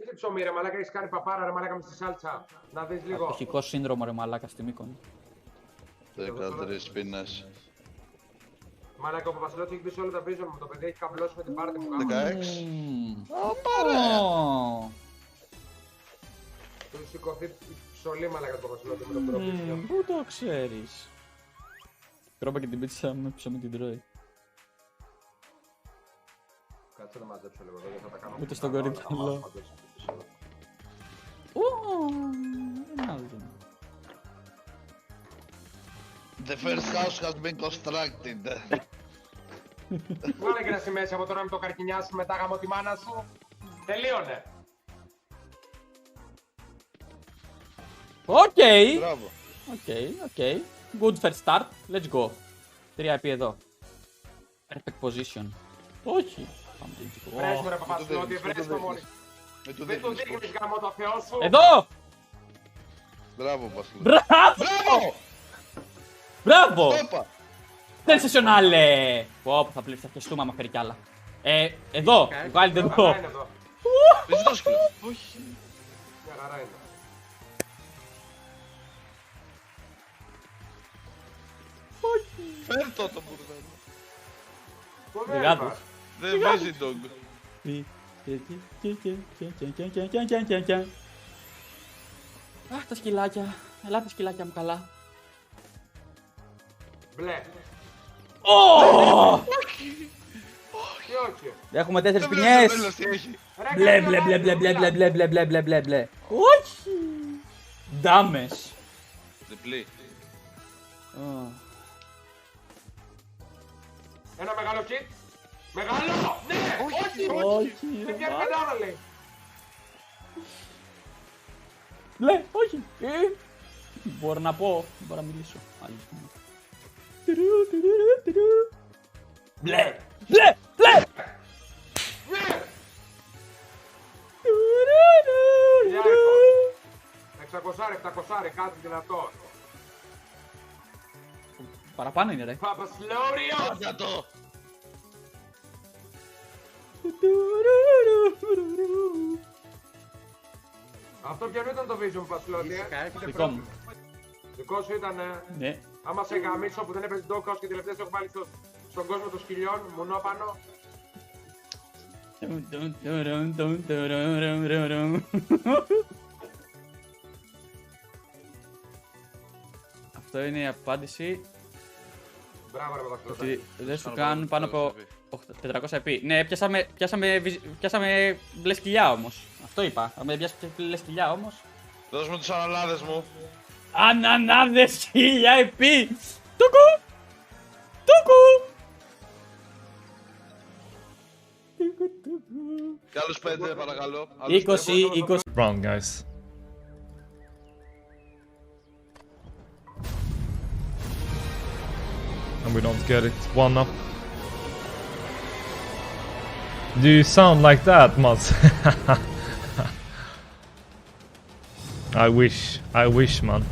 Τι ψωμί ρε μαλάκα, έχεις κάνει παπάρα ρε μαλάκα με στη σάλτσα. Να δεις λίγο. Ατυχικό σύνδρομο ρε μαλάκα στη Μύκονο. 13 πίνες. Μαλάκα, ο Παπασιλώτης έχει πει σε όλα τα βίζα μου, το παιδί έχει καβλώσει με την πάρτι μου. 16. Πάρε! Του σηκωθεί η ψωλή μαλάκα του Παπασιλώτη με τον πρόπλησιο. Πού το ξέρεις? Τρόπα και την πίτσα με ψωμί την τρώει. Κάτσε να μαζέψω λίγο εδώ, δεν θα τα κάνω. Ούτε στον κορυφαίο. The first house has been constructed. Βάλε και να στη μέση από τώρα με το καρκινιά σου μετά γαμώ τη μάνα σου. Τελείωνε. Οκ. Μπράβο. Οκ. Good first start. Let's go. 3 επί εδώ. Perfect position. Όχι. Βρες μου ρε Παπασιλώτη, βρες το μόνοι. Δεν το δείχνεις γαμώ το Θεό σου. Εδώ! Μπράβο, Πασλό. Μπράβο! Μπράβο! Όπα. Sensationale! Πω, θα πιαστούμε άμα φέρει κι άλλα. Εδώ! Βγάλετε εδώ! Δεν ζητώ σκύλο. Όχι. Μια χαρά είναι. Φέρ' το μπουρδέλο. Γιγάντος. Δεν βάζει dog. Αχ, τα σκυλάκια. Ελάτε σκυλάκια μου καλά. Μπλε. Τι όχι. Έχουμε 4 Δεν ποινιές. βλέπω τι έχει. Μπλε μπλε μπλε μπλε μπλε μπλε μπλε μπλε μπλε μπλε μπλε μπλε. Όχι. Ντάμες. Διπλή. Ένα μεγάλο kit. Μεγάλο! Ναι! Όχι! Όχι. Δεν πιάνει πεντάρα λέει. Μπλε, όχι. Μπορώ να πω, μπορώ να μιλήσω. Μπλε, μπλε, μπλε. Χιλιάρικο. 600, 700, κάτι δυνατό. Παραπάνω είναι ρε. Παπασλόριος! Για το. Αυτό ποιανού ήταν το vision Παπασλόρη, Δικό μου. Δικό σου ήτανε. Ναι. Άμα σε γαμίσω που δεν έπαιζε ντόκαος και τελευταία σε έχω βάλει στον κόσμο των σκυλιών, μουνό πάνω. Αυτό είναι η απάντηση. Μπράβο ρε Παπασλόρη. Ότι δεν σου κάνουν πάνω από 400 επί. Ναι, πιάσαμε μπλε σκυλιά όμως. Αυτό είπα. Αν δεν πιάσαμε μπλε σκυλιά όμως. Δώσ' μου τους αναλάδες μου. Ανανάδες 1000 επί! Τούκου! Τούκου! Κι άλλους 5 παρακαλώ. 20. Wrong, guys. And we don't get it. 1 up. Do you sound like that, Mats? I wish, man.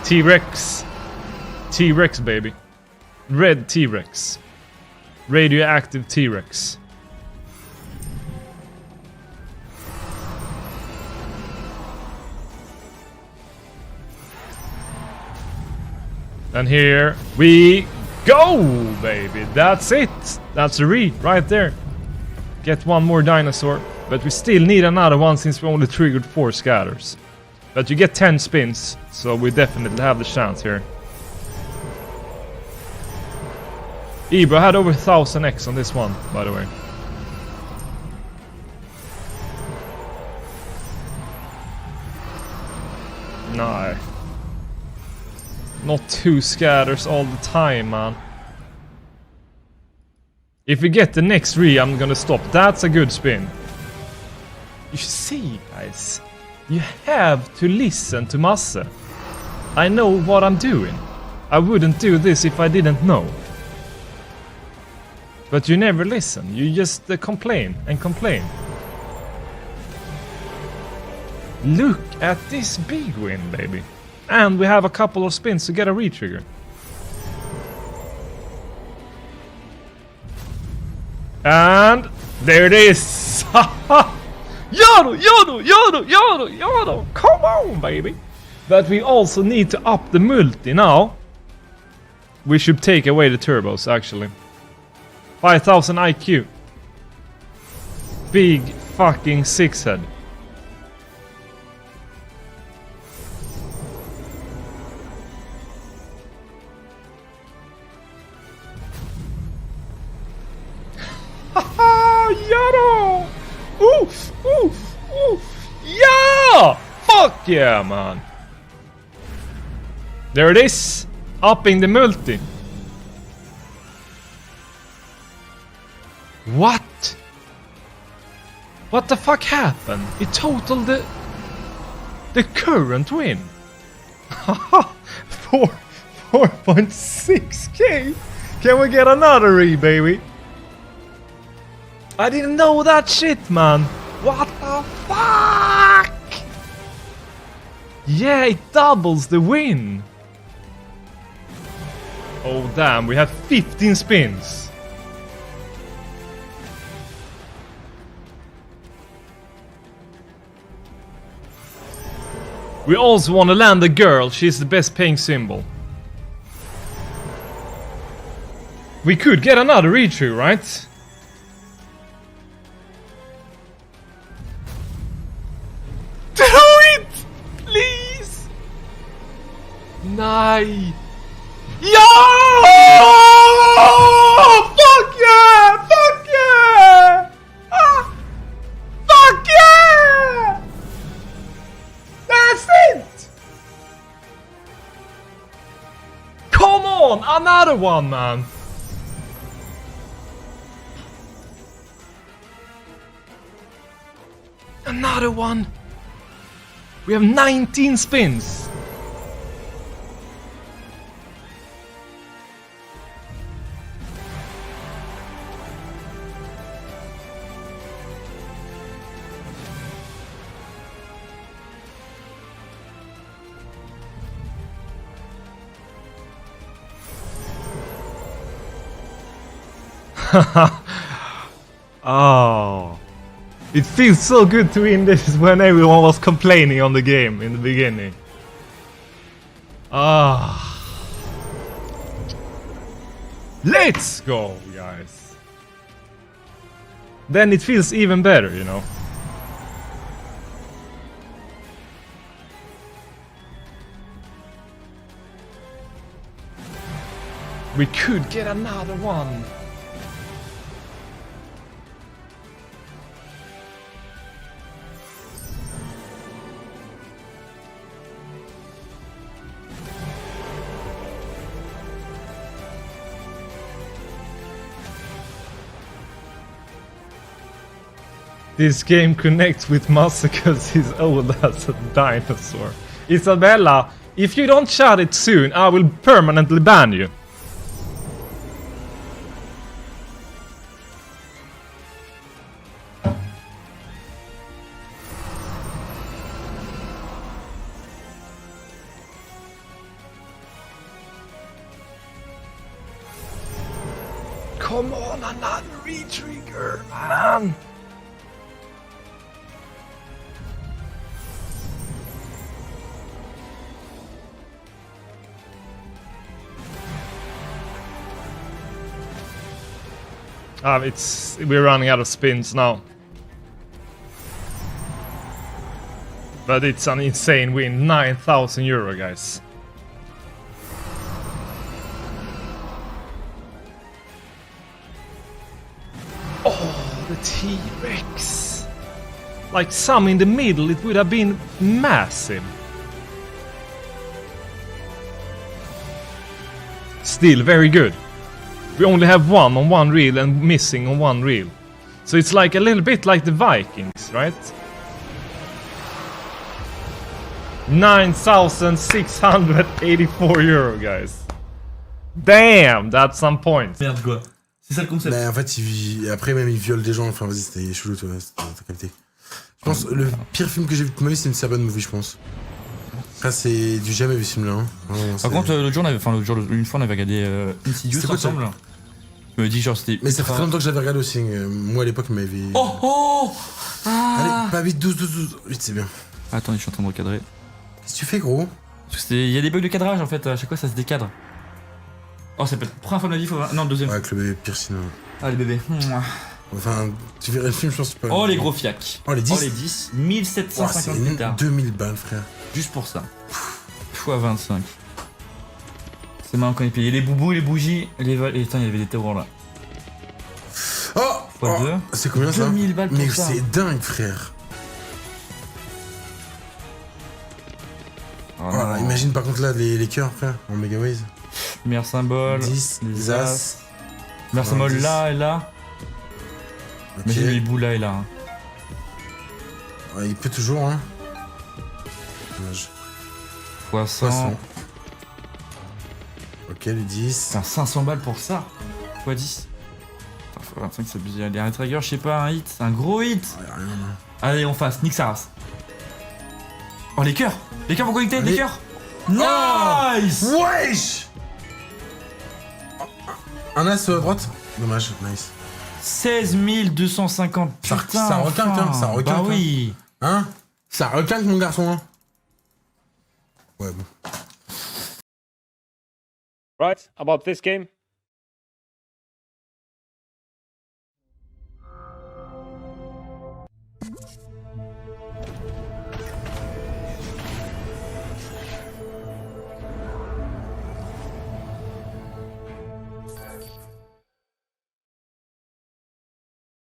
T-Rex. T-Rex, baby. Red T-Rex. Radioactive T-Rex. And here we go, baby. That's it. That's a right there. Get one more dinosaur. But we still need another one since we only triggered 4 scatters. But you get 10 spins, so we definitely have the chance here. Ibra had over 1000x on this one, by the way. No. Not 2 scatters all the time, man. If we get the next I'm gonna stop. That's a good spin. You see, guys. You have to listen to Masse. I know what I'm doing. I wouldn't do this if I didn't know. But you never listen. You just complain and complain. Look at this big win, baby. And we have a couple of spins to get a re-trigger. And there it is! Yodel! Come on, baby! But we also need to up the multi now. We should take away the turbos, actually. 5000 IQ. Big fucking six head. Haha, Yodel! Oof! Yeah! Fuck yeah, man! There it is! Upping the multi. What? What the fuck happened? It totaled the current win. 4.6k. Can we get another baby? I didn't know that shit, man. What the fuck? Yeah, it doubles the win. Oh damn, we have 15 spins. We also want to land a girl. She's the best paying symbol. We could get another read-through, right? Do it! Please! Nice! Yo! Fuck yeah! Fuck yeah! Ah! Fuck yeah! That's it! Come on! Another one, man! Another one! We have 19 spins! Oh, it feels so good to win this when everyone was complaining on the game in the beginning. Ah, let's go, guys. Then it feels even better, you know. We could get another one. This game connects with Massa because he's old as a dinosaur. Isabella, if you don't shut it soon, I will permanently ban you. Come on, another re-trigger, man! We're running out of spins now. But it's an insane win, 9,000 euro, guys. Oh, the T-Rex. Like some in the middle, it would have been massive. Still very good. We only have one on one reel and missing on one reel. So it's like a little bit like the Vikings, right? 9,684 euro, guys. Damn, that's some points. Merde quoi. C'est ça le concept. Bah en fait, après même il viole des gens, enfin vas-y, c'était chelou, toi, t'as capté. Je pense le pire film que j'ai vu de ma vie, c'est une Serbian Movie, je pense. Ça c'est du jamais vu ce film là. Hein. Vraiment, Par contre, l'autre jour, une fois on avait regardé Insidious ensemble. Je me dis genre c'était... Mais ça fait très longtemps que j'avais regardé aussi. Moi à l'époque, il m'avait. Oh Allez, pas vite, 12. Vite, c'est bien. Attendez, je suis en train de recadrer. Qu'est-ce que tu fais, gros? Parce que il y a des bugs de cadrage en fait, à chaque fois ça se décadre. Oh, c'est peut-être première fois de ma vie, faut... Non, deuxième. Ouais, avec le bébé piercing. Ah, les bébés. Enfin, tu verrais le film, je pense pas. Oh, les gros fiacs. Oh, les 10. Oh, les 10. 1750 c'est hectares. 2000 balles, frère. Juste pour ça. Fois 25. C'est marrant quand il paye les boubous, les bougies, les vols. Et putain, il y avait des terrors là. Oh, Fois 2. C'est combien ça? 2000 balles pour Mais ça. c'est dingue, frère. Oh, Oh, imagine par contre là les cœurs, frère, en Mega Ways. Meilleur symbole. 10, les As. Meilleur symbole 10. là et là. Ok. Imagine le hibou là et là. Hein. Ouais, il peut toujours, hein. Dommage. Fois 100. Poisson. Ok, les 10. Putain, 500 balles pour ça. Fois 10. Putain, fois 25, c'est abusé. Allez, un trigger, je sais pas, un hit. Un gros hit. Ouais, rien, hein. Allez, on fasse. Nique sa race. Oh, les cœurs. Les cœurs vont connecter, Allez. les cœurs. Nice. Wesh. Un as à droite. Dommage, nice. 16 250. Ça- Putain, ça requinque, enfin. hein, ça requinque, Bah oui. Hein? Ça requinque, mon garçon, hein. Ouais, bon. Right, about this game.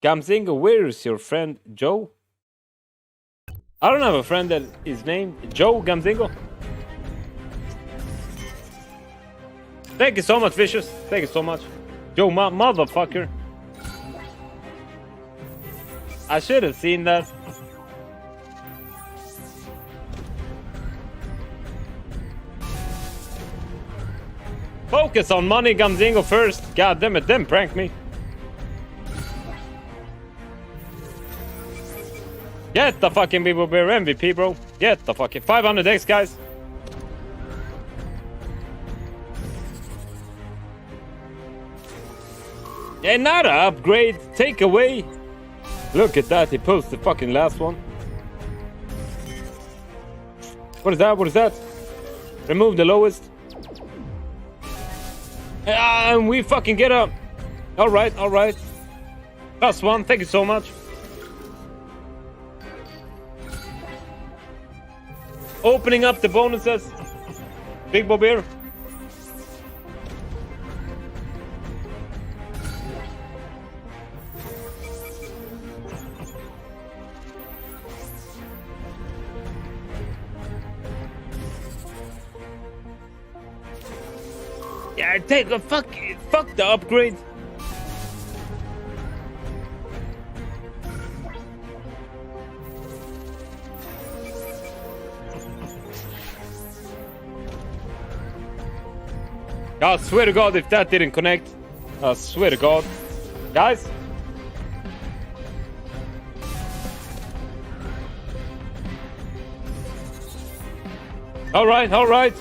Gamzinga, where is your friend Joe? I don't have a friend that is named Joe Gamzinga. Thank you so much, Vicious. Thank you so much. Joe, motherfucker. I should have seen that. Focus on money, Gamzinga, first. God damn it, then prank me. Get the fucking People Bear MVP, bro. Get the fucking 500x, guys. Another upgrade. Take away. Look at that. He pulls the fucking last one. What is that? What is that? Remove the lowest. And we fucking get up. All right, all right. Plus one. Thank you so much. Opening up the bonuses. Big Bob here. Yeah, take a fuck the upgrade. I swear to God, if that didn't connect, I swear to God. Guys? Alright, alright.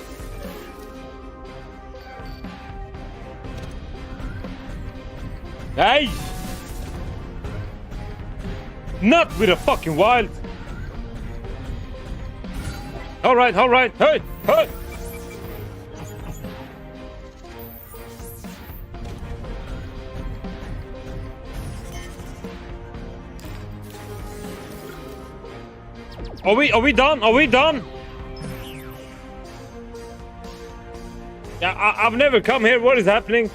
Hey! Not with a fucking wild. Alright, alright. Hey, hey! Are we done? Are we done? Yeah, I've never come here. What is happening?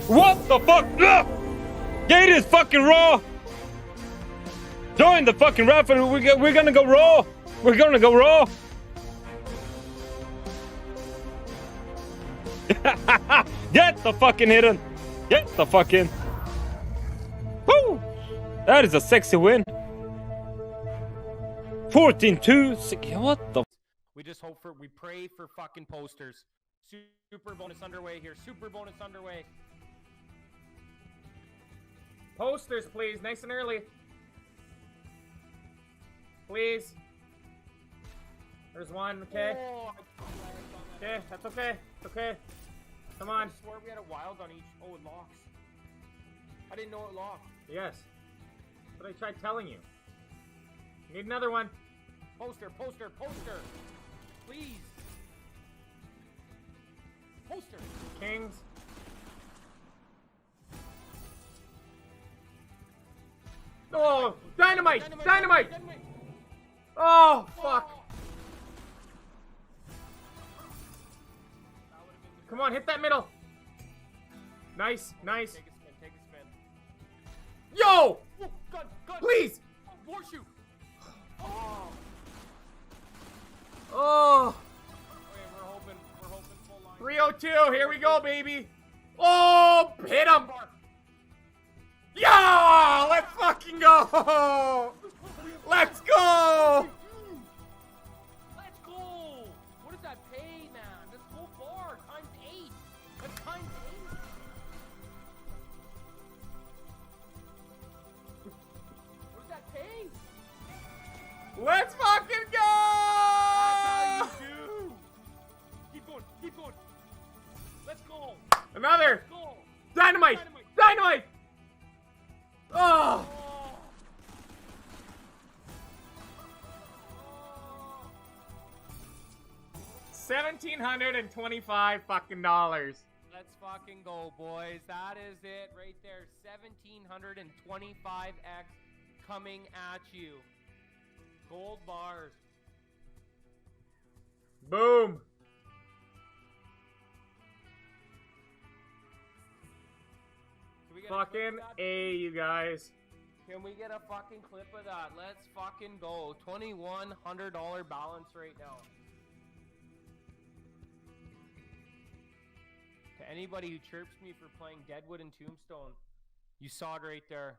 What the fuck? Ugh! Gate is fucking raw. Join the fucking raffle. We're gonna go raw. We're gonna go raw. Get the fucking hidden. Get the fucking. Woo! That is a sexy win. 14-2. What the? We just hope for, we pray for fucking posters. Super bonus underway here. Super bonus underway. Posters, please. Nice and early. Please. There's one, okay? Okay, that's okay. It's okay. Come on. I swore we had a wild on each. Oh, it locks. I didn't know it locked. Yes. But I tried telling you. Need another one. Poster, poster, poster. Please. Poster. Kings. Oh, dynamite! Dynamite! Oh, fuck. Come on, hit that middle. Nice, nice. Take a spin, take a spin. Yo! Oh, gun, gun. Please! Oh, horseshoe! Oh! Oh! Okay, we're hoping full line. 302, here we go, baby! Oh! Hit him! Yeah! Let's fucking go! Let's go! Let's go! What does that pay, man? That's so far. Times 8. That's times 8. What does that pay? Let's fucking go! That's how you do. Keep going. Keep going. Let's go. Another. Let's go. Dynamite. Dynamite. Dynamite. Oh. 1,725 fucking dollars. Let's fucking go, boys. That is it right there. 1,725x coming at you. Gold bars. Boom. Fucking A, you guys. Can we get a fucking clip of that? Let's fucking go. $2,100 balance right now. To anybody who chirps me for playing Deadwood and Tombstone, you saw it right there.